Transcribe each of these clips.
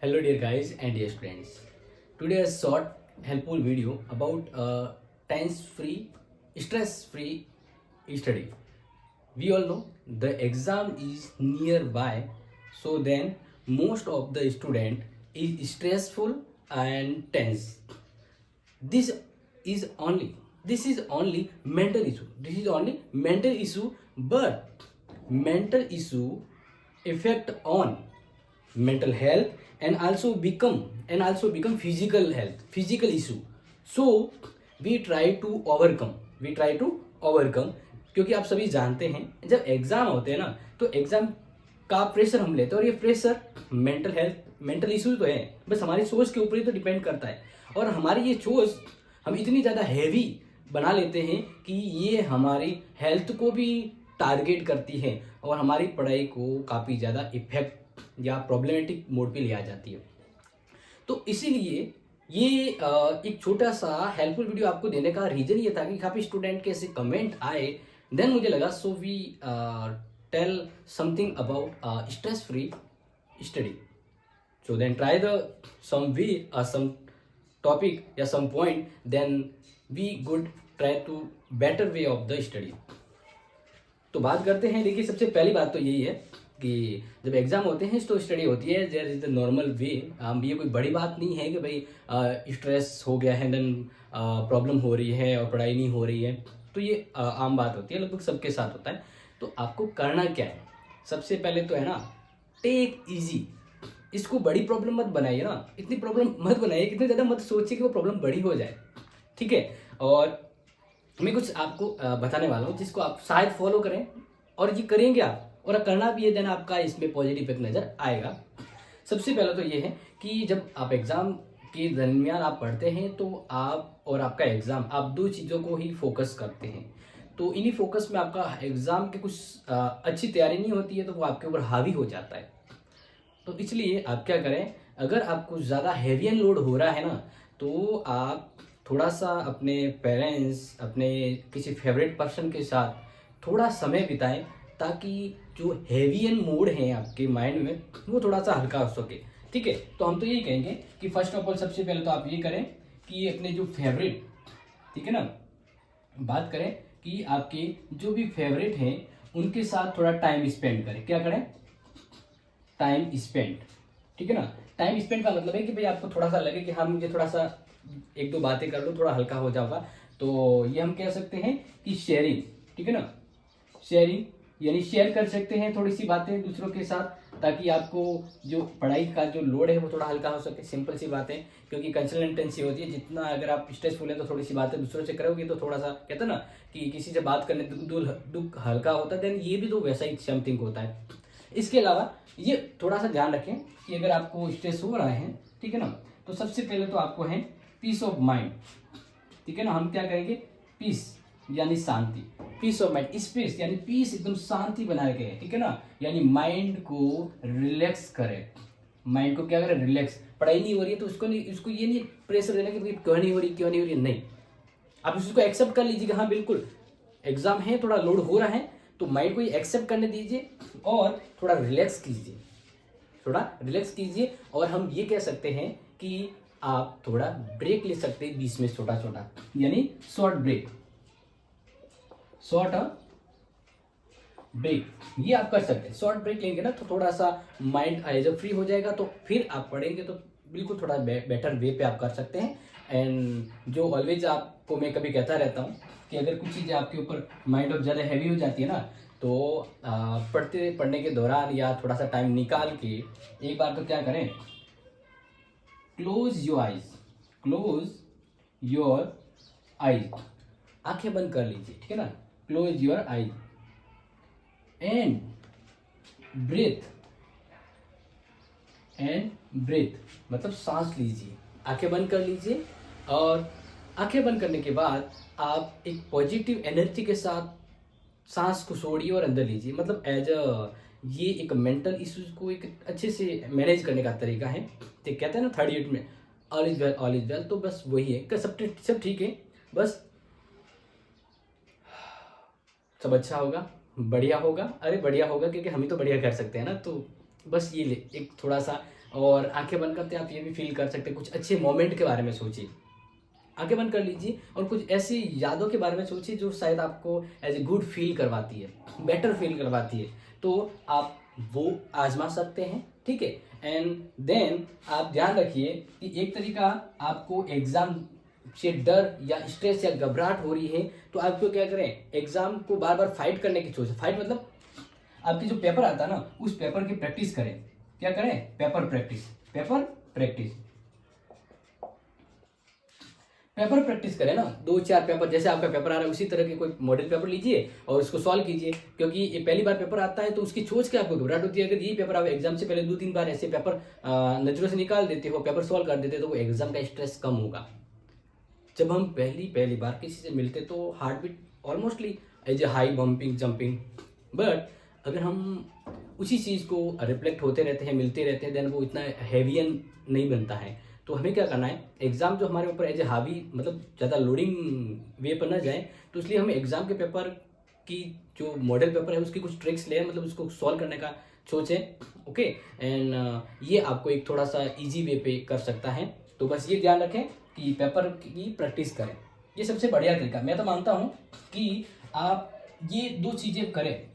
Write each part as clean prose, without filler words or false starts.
Hello dear guys and dear students. Today a short helpful video about tense free, stress free study. We all know the exam is nearby, so then most of the student is stressful and tense. This this is only mental issue. This is only mental issue, but mental issue affect on mental health and also become physical issue. So we try to overcome क्योंकि आप सभी जानते हैं जब exam होते हैं ना तो एग्जाम का प्रेशर हम लेते हैं, और ये प्रेशर मेंटल इशू तो है, बस हमारी सोच के ऊपर ही तो डिपेंड करता है। और हमारी ये सोच हम इतनी ज़्यादा हैवी बना लेते हैं कि ये हमारी हेल्थ को भी टारगेट करती है और हमारी पढ़ाई को काफ़ी ज़्यादा इफेक्ट या प्रॉब्लमेटिक मोड पे ले आ जाती है। तो इसीलिए ये एक छोटा सा हेल्पफुल वीडियो आपको देने का रीज़न ये था कि काफ़ी स्टूडेंट के ऐसे कमेंट आए, देन मुझे लगा so we tell something about stress free study. So then try the some way or some topic या some point, then we could try to better way of the study। तो बात करते हैं। देखिए सबसे पहली बात तो यही है कि जब एग्जाम होते हैं तो स्टडी होती है there is the normal way. ये कोई बड़ी बात नहीं है कि भाई स्ट्रेस हो गया है देन प्रॉब्लम हो रही है और पढ़ाई नहीं हो रही है, तो ये आम बात होती है, लगभग सबके साथ होता है। तो आपको करना क्या है, सबसे पहले तो है ना, टेक इजी। इसको बड़ी प्रॉब्लम मत बनाइए ना, इतनी प्रॉब्लम मत बनाइए, इतनी ज़्यादा मत सोचिए कि वो प्रॉब्लम बड़ी हो जाए, ठीक है। और मैं कुछ आपको बताने वाला हूँ जिसको आप शायद फॉलो करें, और ये करेंगे आप और करना भी है, देन आपका इसमें पॉजिटिव इफेक्ट नज़र आएगा। सबसे पहले तो ये है कि जब आप एग्ज़ाम के दरमियान आप पढ़ते हैं तो आप और आपका एग्ज़ाम, आप दो चीज़ों को ही फोकस करते हैं। तो इन्हीं फोकस में आपका एग्ज़ाम की कुछ अच्छी तैयारी नहीं होती है तो वो आपके ऊपर हावी हो जाता है। तो इसलिए आप क्या करें, अगर आपको ज़्यादा हैवी एंड लोड हो रहा है ना, तो आप थोड़ा सा अपने पेरेंट्स, अपने किसी फेवरेट पर्सन के साथ थोड़ा समय बिताएं, ताकि जो हैवी एंड मूड है आपके माइंड में वो थोड़ा सा हल्का हो सके, ठीक है। तो हम तो यही कहेंगे कि फर्स्ट ऑफ ऑल सबसे पहले तो आप ये करें कि अपने जो फेवरेट, ठीक है ना, बात करें कि आपके जो भी फेवरेट हैं उनके साथ थोड़ा टाइम स्पेंड करें। क्या करें, टाइम स्पेंड, ठीक है ना। टाइम स्पेंड का मतलब है कि भाई आपको थोड़ा सा लगे कि हाँ मुझे थोड़ा सा एक दो बातें कर लो, थोड़ा हल्का हो जाएगा, तो ये हम कह सकते हैं कि शेयरिंग, ठीक है ना। शेयरिंग यानी शेयर कर सकते हैं थोड़ी सी बातें दूसरों के साथ, ताकि आपको जो पढ़ाई का जो लोड है वो थोड़ा हल्का हो सके। सिंपल सी बातें, क्योंकि कंसल्टेंसी होती है, जितना अगर आप स्ट्रेसफुल है तो थोड़ी सी बातें दूसरों से करोगे तो थोड़ा सा कहते हैं ना कि किसी से बात करने दुख हल्का होता है, देन ये भी तो वैसा ही समथिंग होता है। इसके अलावा ये थोड़ा सा ध्यान रखें कि अगर आपको स्ट्रेस हो रहा है, ठीक है ना, तो सबसे पहले तो आपको है पीस ऑफ माइंड, ठीक है ना। हम क्या करेंगे, पीस यानी शांति, पीस ऑफ माइंड, स्पेस यानी पीस, एकदम शांति बनाए गए, ठीक है ना। यानी माइंड को रिलैक्स करें, माइंड को क्या करें, रिलैक्स। पढ़ाई नहीं हो रही है तो उसको ये नहीं प्रेशर देना कि क्यों नहीं हो रही, क्यों नहीं हो रही, नहीं। आप उसको एक्सेप्ट कर लीजिए कि हाँ बिल्कुल एग्जाम है, थोड़ा लोड हो रहा है, तो माइंड को ये एक्सेप्ट करने दीजिए और थोड़ा रिलैक्स कीजिए, थोड़ा रिलैक्स कीजिए। और हम ये कह सकते हैं कि आप थोड़ा ब्रेक ले सकते हैं बीच में, छोटा छोटा, यानी शॉर्ट ब्रेक, शॉर्ट ब्रेक ये आप कर सकते हैं। शॉर्ट ब्रेक लेंगे ना तो थोड़ा सा माइंड जब फ्री हो जाएगा तो फिर आप पढ़ेंगे तो बिल्कुल थोड़ा बेटर वे पे आप कर सकते हैं। एंड जो ऑलवेज आपको मैं कभी कहता रहता हूँ कि अगर कुछ चीज़ें आपके ऊपर माइंड ऑफ ज़्यादा हैवी हो जाती है ना, तो पढ़ने के दौरान या थोड़ा सा टाइम निकाल के एक बार तो क्या करें, close your eyes, close your eyes, आंखें बंद कर लीजिए, ठीक है ना। Close your eyes and breathe, and breathe मतलब सांस लीजिए, आंखें बंद कर लीजिए। और आंखें बंद करने के बाद आप एक पॉजिटिव एनर्जी के साथ सांस को छोड़िए और अंदर लीजिए। मतलब एज अ ये एक मेंटल इश्यूज को एक अच्छे से मैनेज करने का तरीका है। तो कहते हैं ना थर्ड यूनिट में all is well, all is well, तो बस वही है कि सब ठीक है, बस सब अच्छा होगा, बढ़िया होगा। अरे बढ़िया होगा क्योंकि हम ही तो बढ़िया कर सकते हैं ना। तो बस ये ले एक थोड़ा सा और आंखें बंद करते आप ये भी फील कर सकते हैं, कुछ अच्छे मोमेंट के बारे में सोचिए, आंखें बंद कर लीजिए और कुछ ऐसी यादों के बारे में सोचिए जो शायद आपको एज ए गुड फील करवाती है, बेटर फील करवाती है, तो आप वो आजमा सकते हैं, ठीक है। एंड देन आप ध्यान रखिए कि एक तरीका आपको एग्जाम से डर या स्ट्रेस या घबराहट हो रही है तो आपको क्या करें, एग्जाम को बार बार फाइट करने की सोच, फाइट मतलब आपकी जो पेपर आता है ना उस पेपर की प्रैक्टिस करें। क्या करें, paper practice, paper practice, paper practice करें ना, 2-4 पेपर जैसे आपका पेपर आ रहा है उसी तरह के कोई मॉडल पेपर लीजिए और उसको सॉल्व कीजिए, क्योंकि ये पहली बार पेपर आता है तो उसकी सोच के आपको घबराहट होती है। अगर ये पेपर आप एग्जाम से पहले 2-3 बार ऐसे पेपर नजरों से निकाल देते हो, पेपर सॉल्व कर देते हो, तो वो एग्जाम का स्ट्रेस कम होगा। जब हम पहली बार किसी से मिलते तो heartbeat almostly as a high bumping jumping, but अगर हम उसी चीज़ को रिफ्लेक्ट होते रहते हैं, मिलते रहते हैं, देन वो इतना हैवियन नहीं बनता है। तो हमें क्या करना है, एग्जाम जो हमारे ऊपर एज ए हावी मतलब ज़्यादा लोडिंग वे पर ना जाए, तो इसलिए हमें एग्जाम के पेपर की जो मॉडल पेपर है उसकी कुछ ट्रिक्स लें, मतलब उसको सॉल्व करने का सोचें, ओके। एंड ये आपको एक थोड़ा सा इजी वे पे कर सकता है। तो बस ये ध्यान रखें कि पेपर की प्रैक्टिस करें, ये सबसे बढ़िया तरीका। मैं तो मानता हूँ कि आप ये 2 चीज़ें करें,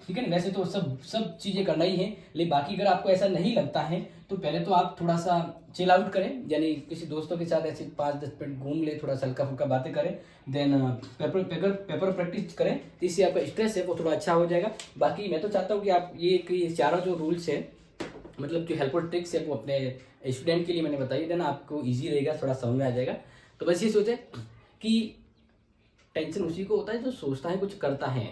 ठीक है ना। वैसे तो सब चीज़ें करना ही है, लेकिन बाकी अगर आपको ऐसा नहीं लगता है तो पहले तो आप थोड़ा सा चिल आउट करें, यानी किसी दोस्तों के साथ ऐसे 5-10 मिनट घूम ले, थोड़ा सा हल्का फुल्का बातें करें, देन पेपर प्रैक्टिस करें, तो इससे आपका स्ट्रेस है वो थोड़ा अच्छा हो जाएगा। बाकी मैं तो चाहता हूँ कि आप ये चारों जो रूल्स है, मतलब जो हेल्पफुल ट्रिक्स है वो अपने स्टूडेंट के लिए मैंने बताई, देन आपको ईजी रहेगा, थोड़ा समझ में आ जाएगा। तो बस ये सोचें कि टेंशन उसी को होता है जो सोचता है कुछ करता है।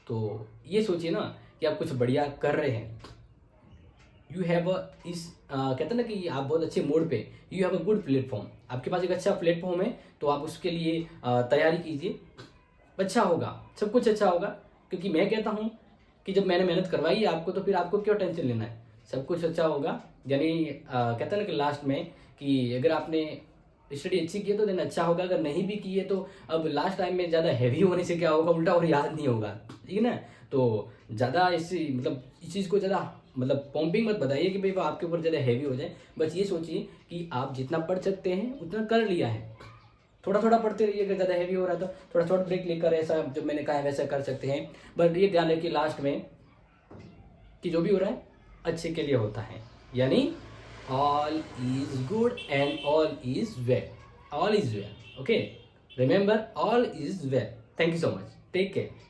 तो ये सोचिए ना कि आप कुछ बढ़िया कर रहे हैं, यू हैव इस कहते हैं ना कि आप बहुत अच्छे मोड पे, you have a good platform, आपके पास एक अच्छा प्लेटफॉर्म है, तो आप उसके लिए तैयारी कीजिए, अच्छा होगा, सब कुछ अच्छा होगा। क्योंकि मैं कहता हूँ कि जब मैंने मेहनत करवाई है आपको, तो फिर आपको क्यों टेंशन लेना है, सब कुछ अच्छा होगा। यानी कहते हैं ना कि लास्ट में कि अगर आपने स्टडी अच्छी की है तो देन अच्छा होगा, अगर नहीं भी की है तो अब लास्ट टाइम में ज़्यादा हैवी होने से क्या होगा, उल्टा और याद नहीं होगा, ठीक है ना। तो ज़्यादा इसी मतलब इस चीज़ को ज़्यादा मतलब पॉम्पिंग मत बताइए कि भाई वो आपके ऊपर ज़्यादा हैवी हो जाए। बस ये सोचिए कि आप जितना पढ़ सकते हैं उतना कर लिया है, थोड़ा थोड़ा पढ़ते रहिए, अगर ज़्यादा हैवी हो रहा है तो थोड़ा थोड़ा ब्रेक लेकर ऐसा जो मैंने कहा है वैसा कर सकते हैं। बट ये ध्यान रखिए लास्ट में कि जो भी हो रहा है अच्छे के लिए होता है, यानी all is good and all is well, all is well, okay, remember all is well. Thank you so much, take care.